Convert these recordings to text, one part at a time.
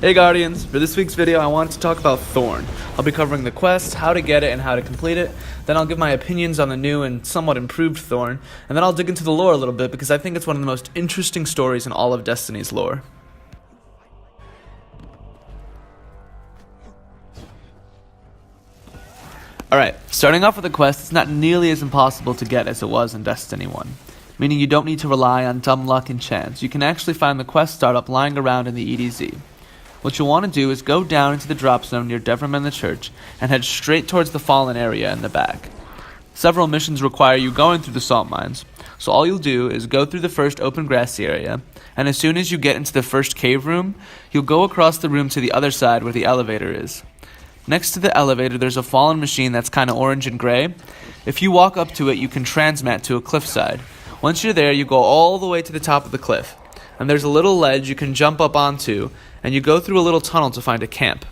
Hey Guardians, for this week's video I wanted to talk about Thorn. I'll be covering the quest, how to get it, and how to complete it. Then I'll give my opinions on the new and somewhat improved Thorn, and then I'll dig into the lore a little bit because I think it's one of the most interesting stories in all of Destiny's lore. Alright, starting off with the quest, it's not nearly as impossible to get as it was in Destiny 1. Meaning you don't need to rely on dumb luck and chance. You can actually find the quest startup lying around in the EDZ. What you'll want to do is go down into the drop zone near Deverman the Church and head straight towards the Fallen area in the back. Several missions require you going through the salt mines, so all you'll do is go through the first open grassy area, and as soon as you get into the first cave room, you'll go across the room to the other side where the elevator is. Next to the elevator there's a fallen machine that's kinda orange and gray. If you walk up to it, you can transmat to a cliffside. Once you're there, you go all the way to the top of the cliff, and there's a little ledge you can jump up onto, and you go through a little tunnel to find a camp.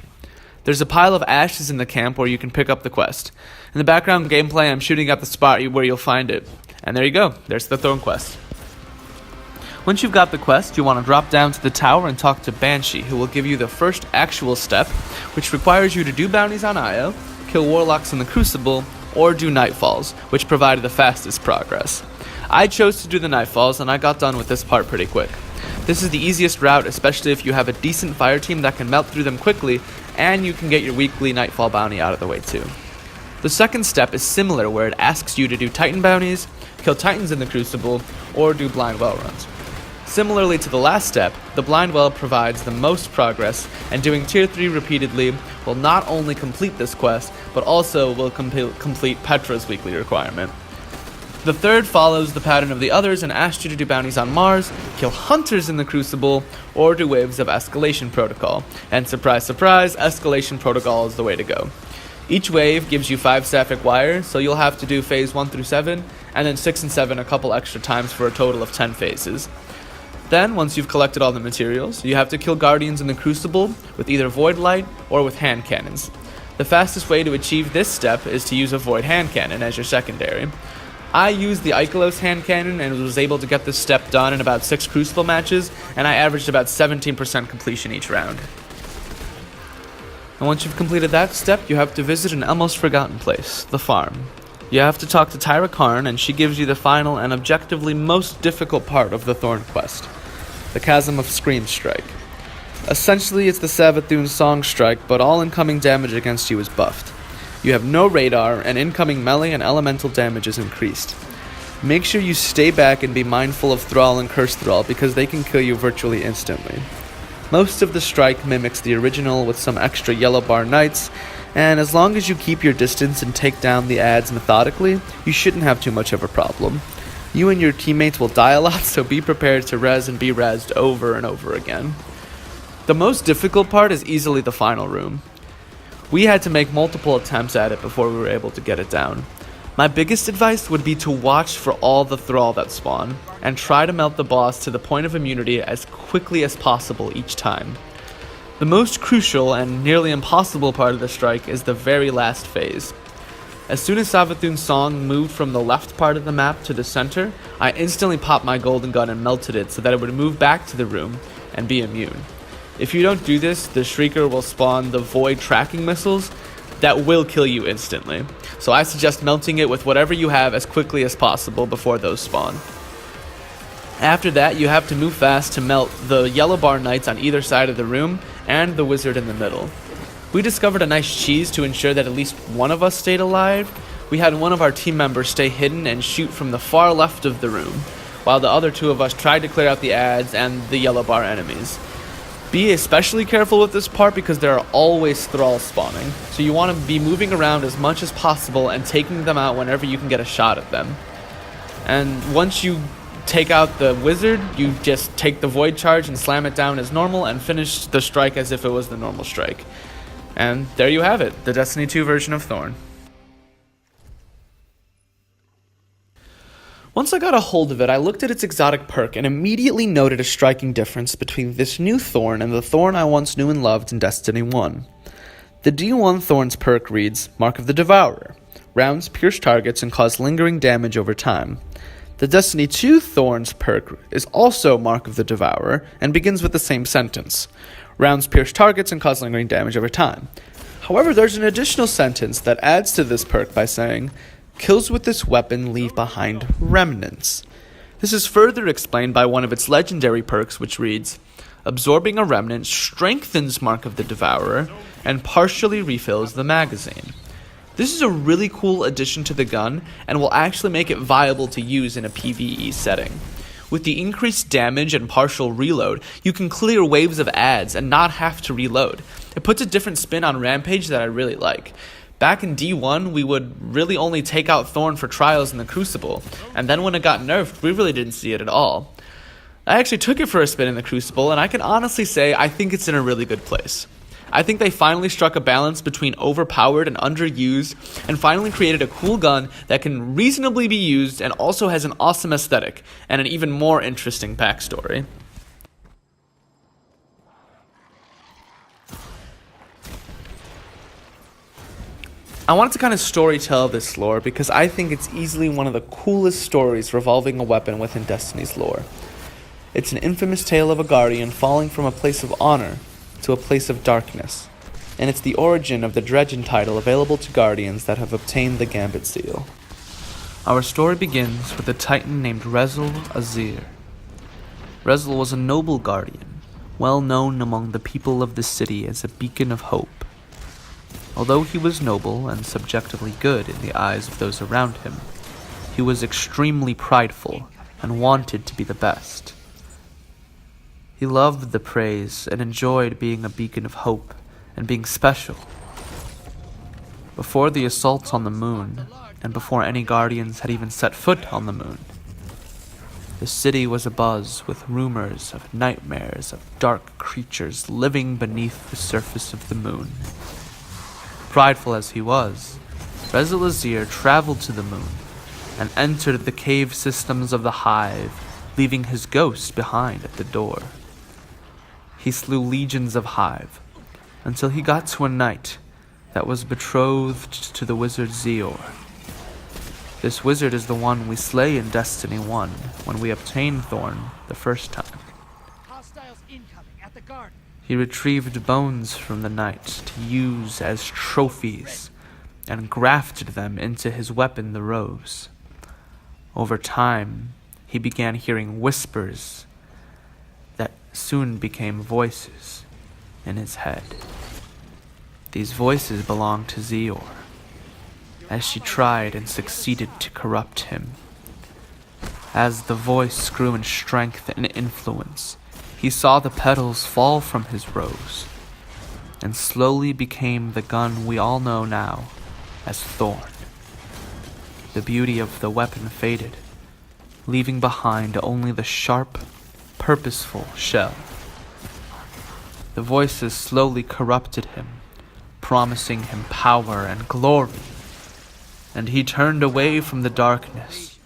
There's a pile of ashes in the camp where you can pick up the quest. In the background gameplay, I'm shooting at the spot where you'll find it. And there you go, there's the Thorn quest. Once you've got the quest, you want to drop down to the tower and talk to Banshee, who will give you the first actual step, which requires you to do bounties on Io, kill warlocks in the Crucible, or do Nightfalls, which provide the fastest progress. I chose to do the Nightfalls, and I got done with this part pretty quick. This is the easiest route, especially if you have a decent fire team that can melt through them quickly, and you can get your weekly Nightfall bounty out of the way too. The second step is similar, where it asks you to do Titan bounties, kill Titans in the Crucible, or do blind well runs. Similarly to the last step, the blind well provides the most progress, and doing tier 3 repeatedly will not only complete this quest, but also will complete Petra's weekly requirement. The third follows the pattern of the others and asks you to do bounties on Mars, kill hunters in the Crucible, or do waves of Escalation Protocol. And surprise surprise, Escalation Protocol is the way to go. Each wave gives you 5 Sapphic Wire, so you'll have to do phase 1 through 7, and then 6 and 7 a couple extra times for a total of 10 phases. Then, once you've collected all the materials, you have to kill Guardians in the Crucible with either Void Light or with hand cannons. The fastest way to achieve this step is to use a Void hand cannon as your secondary. I used the Ikelos hand cannon and was able to get this step done in about 6 Crucible matches, and I averaged about 17% completion each round. And once you've completed that step, you have to visit an almost forgotten place, the farm. You have to talk to Tyra Karn, and she gives you the final and objectively most difficult part of the Thorn quest, the Chasm of Scream Strike. Essentially, it's the Savathûn Song Strike, but all incoming damage against you is buffed. You have no radar, and incoming melee and elemental damage is increased. Make sure you stay back and be mindful of Thrall and Curse Thrall because they can kill you virtually instantly. Most of the strike mimics the original with some extra yellow bar knights, and as long as you keep your distance and take down the adds methodically, you shouldn't have too much of a problem. You and your teammates will die a lot, so be prepared to res and be rezzed over and over again. The most difficult part is easily the final room. We had to make multiple attempts at it before we were able to get it down. My biggest advice would be to watch for all the Thrall that spawn, and try to melt the boss to the point of immunity as quickly as possible each time. The most crucial and nearly impossible part of the strike is the very last phase. As soon as Savathûn's song moved from the left part of the map to the center, I instantly popped my golden gun and melted it so that it would move back to the room and be immune. If you don't do this, the Shrieker will spawn the Void tracking missiles that will kill you instantly. So I suggest melting it with whatever you have as quickly as possible before those spawn. After that, you have to move fast to melt the yellow bar knights on either side of the room and the wizard in the middle. We discovered a nice cheese to ensure that at least one of us stayed alive. We had one of our team members stay hidden and shoot from the far left of the room, while the other 2 of us tried to clear out the adds and the yellow bar enemies. Be especially careful with this part because there are always thralls spawning, so you want to be moving around as much as possible and taking them out whenever you can get a shot at them. And once you take out the wizard, you just take the void charge and slam it down as normal and finish the strike as if it was the normal strike. And there you have it, the Destiny 2 version of Thorn. Once I got a hold of it, I looked at its exotic perk and immediately noted a striking difference between this new Thorn and the Thorn I once knew and loved in Destiny 1. The D1 Thorn's perk reads, Mark of the Devourer. Rounds pierce targets and cause lingering damage over time. The Destiny 2 Thorn's perk is also Mark of the Devourer and begins with the same sentence. Rounds pierce targets and cause lingering damage over time. However, there's an additional sentence that adds to this perk by saying, kills with this weapon leave behind remnants. This is further explained by one of its legendary perks, which reads, absorbing a remnant strengthens Mark of the Devourer and partially refills the magazine. This is a really cool addition to the gun and will actually make it viable to use in a PvE setting. With the increased damage and partial reload, you can clear waves of adds and not have to reload. It puts a different spin on Rampage that I really like. Back in D1, we would really only take out Thorn for trials in the Crucible, and then when it got nerfed, we really didn't see it at all. I actually took it for a spin in the Crucible, and I can honestly say I think it's in a really good place. I think they finally struck a balance between overpowered and underused, and finally created a cool gun that can reasonably be used and also has an awesome aesthetic, and an even more interesting backstory. I wanted to kind of storytell this lore because I think it's easily one of the coolest stories revolving a weapon within Destiny's lore. It's an infamous tale of a guardian falling from a place of honor to a place of darkness, and it's the origin of the Dredgen title available to guardians that have obtained the Gambit seal. Our story begins with a titan named Rezel Azir. Rezel was a noble guardian, well known among the people of the city as a beacon of hope. Although he was noble and subjectively good in the eyes of those around him, he was extremely prideful and wanted to be the best. He loved the praise and enjoyed being a beacon of hope and being special. Before the assault on the moon, and before any guardians had even set foot on the moon, the city was abuzz with rumors of nightmares of dark creatures living beneath the surface of the moon. Prideful as he was, Rezel Azir traveled to the moon and entered the cave systems of the Hive, leaving his ghost behind at the door. He slew legions of Hive, until he got to a knight that was betrothed to the wizard Yor. This wizard is the one we slay in Destiny 1 when we obtain Thorn the first time. Hostiles incoming at the garden. He retrieved bones from the knight to use as trophies and grafted them into his weapon, the Rose. Over time, he began hearing whispers that soon became voices in his head. These voices belonged to Yor, as she tried and succeeded to corrupt him. As the voice grew in strength and influence, he saw the petals fall from his rose, and slowly became the gun we all know now as Thorn. The beauty of the weapon faded, leaving behind only the sharp, purposeful shell. The voices slowly corrupted him, promising him power and glory, and he turned away from the darkness,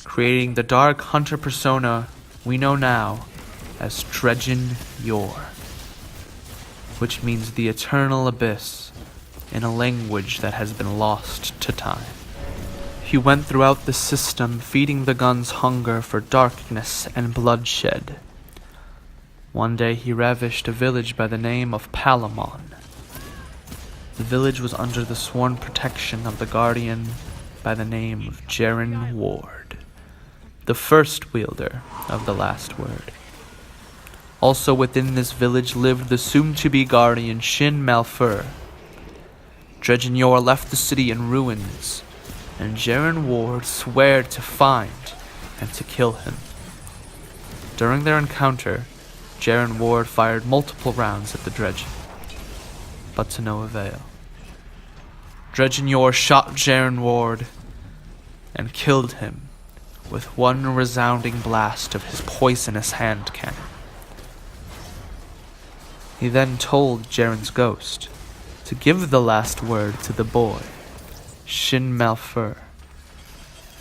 creating the dark hunter persona we know now as Dredgen Yor, which means the eternal abyss in a language that has been lost to time. He went throughout the system, feeding the gun's hunger for darkness and bloodshed. One day he ravished a village by the name of Palamon. The village was under the sworn protection of the guardian by the name of Dredgen Yor, the first wielder of the last word. Also within this village lived the soon-to-be guardian Shin Malfur. Dredgen Yor left the city in ruins, and Dredgen Yor swore to find and to kill him. During their encounter, Dredgen Yor fired multiple rounds at the Dredgen, but to no avail. Dredgen Yor shot Dredgen Yor and killed him with one resounding blast of his poisonous hand cannon. He then told Jaren's ghost to give the last word to the boy, Shin Malfur,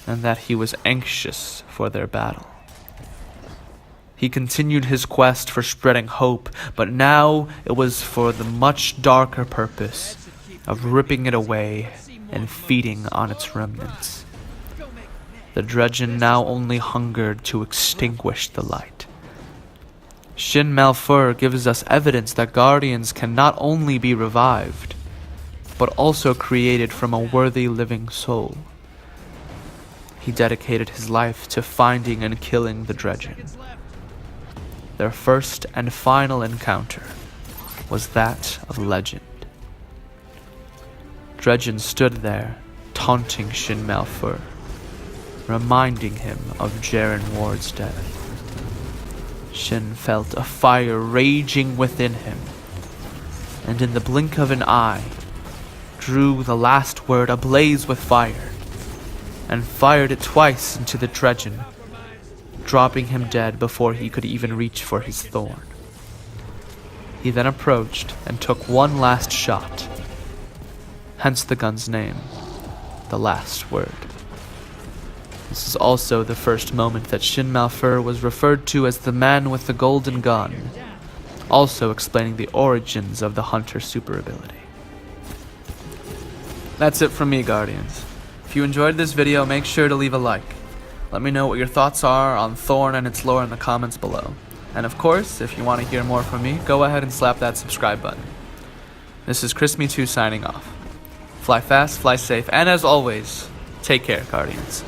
and that he was anxious for their battle. He continued his quest for spreading hope, but now it was for the much darker purpose of ripping it away and feeding on its remnants. The Dredgen now only hungered to extinguish the light. Shin Malfur gives us evidence that guardians can not only be revived, but also created from a worthy living soul. He dedicated his life to finding and killing the Dredgen. Their first and final encounter was that of legend. Dredgen stood there, taunting Shin Malfur, reminding him of Jaren Ward's death. Shin felt a fire raging within him, and in the blink of an eye, drew the last word ablaze with fire, and fired it twice into the Dredgen, dropping him dead before he could even reach for his thorn. He then approached and took one last shot, hence the gun's name, The Last Word. This is also the first moment that Shin Malfur was referred to as the man with the golden gun, also explaining the origins of the Hunter super ability. That's it from me, Guardians. If you enjoyed this video, make sure to leave a like. Let me know what your thoughts are on Thorn and its lore in the comments below. And of course, if you want to hear more from me, go ahead and slap that subscribe button. This is Chris Me2 signing off. Fly fast, fly safe, and as always, take care, Guardians.